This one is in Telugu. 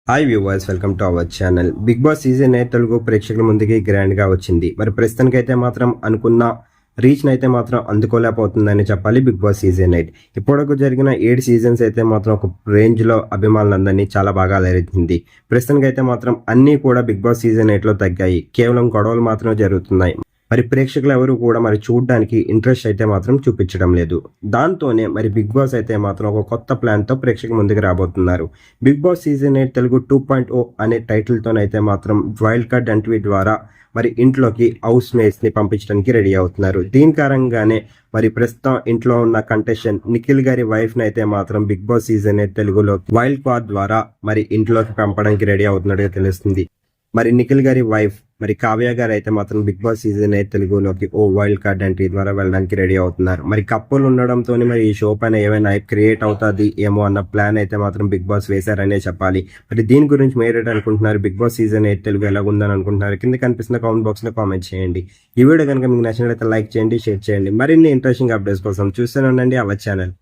Hi viewers, welcome to our channel. Bigg Boss season 8 Telugu ప్రేక్షకుల ముందుకి గ్రాండ్ గా వచ్చింది. మరి ప్రస్తుతానికైతే మాత్రం అనుకున్న రీచ్ అయితే మాత్రం అందుకోలేకపోతుందని చెప్పాలి. బిగ్ బాస్ సీజన్ 8 ఇప్పటివరకు జరిగిన 7 సీజన్స్ అయితే మాత్రం ఒక రేంజ్ లో అభిమానులందరినీ చాలా బాగా అలరించింది. ప్రస్తుతానికి అయితే మాత్రం అన్ని కూడా బిగ్ బాస్ సీజన్ 8 లో తగ్గాయి. కేవలం గొడవలు మాత్రమే జరుగుతున్నాయి. మరి ప్రేక్షకులు ఎవరు కూడా మరి చూడడానికి ఇంట్రెస్ట్ అయితే మాత్రం చూపించడం లేదు. దాంతోనే మరి బిగ్ బాస్ అయితే మాత్రం ఒక కొత్త ప్లాన్ తో ప్రేక్షకుల ముందుకు రాబోతున్నారు. బిగ్ బాస్ సీజన్ 8 తెలుగు 2.0 అనే టైటిల్ తోనైతే మాత్రం వైల్డ్ కార్డ్ ఎంట్రీ ద్వారా మరి ఇంట్లోకి హౌస్ మేట్స్ ని పంపించడానికి రెడీ అవుతున్నారు. దీని కారణంగానే మరి ప్రస్తుతం ఇంట్లో ఉన్న కంటెస్టెంట్ నిఖిల్ గారి వైఫ్ ని అయితే మాత్రం బిగ్ బాస్ సీజన్ 8 తెలుగులో వైల్డ్ కార్డ్ ద్వారా మరి ఇంట్లోకి పంపడానికి రెడీ అవుతున్నట్టుగా తెలుస్తుంది. మరి నిఖిల్ గారి వైఫ్ మరి కావ్య గారు అయితే మాత్రం బిగ్ బాస్ సీజన్ 8 తెలుగులోకి వైల్డ్ కార్డ్ ఎంట్రీ ద్వారా వెళ్ళడానికి రెడీ అవుతున్నారు. మరి కప్పులు ఉండడంతో మరి ఈ షో పైన ఏమైనా క్రియేట్ అవుతుంది ఏమో అన్న ప్లాన్ అయితే మాత్రం బిగ్ బాస్ వేశారనే చెప్పాలి. మరి దీని గురించి మీరు అనుకుంటున్నారు? బిగ్ బాస్ సీజన్ 8 తెలుగు ఎలా ఉందని అనుకుంటున్నారు? కింద కనిపిస్తున్న కామెంట్ బాక్స్ లో కామెంట్ చేయండి. ఈ వీడియో కనుక మీకు నచ్చినట్లయితే లైక్ చేయండి, షేర్ చేయండి. మరిన్ని ఇంట్రెస్టింగ్ అప్డేట్స్ కోసం చూస్తూనే ఉండండి అవర్ ఛానల్.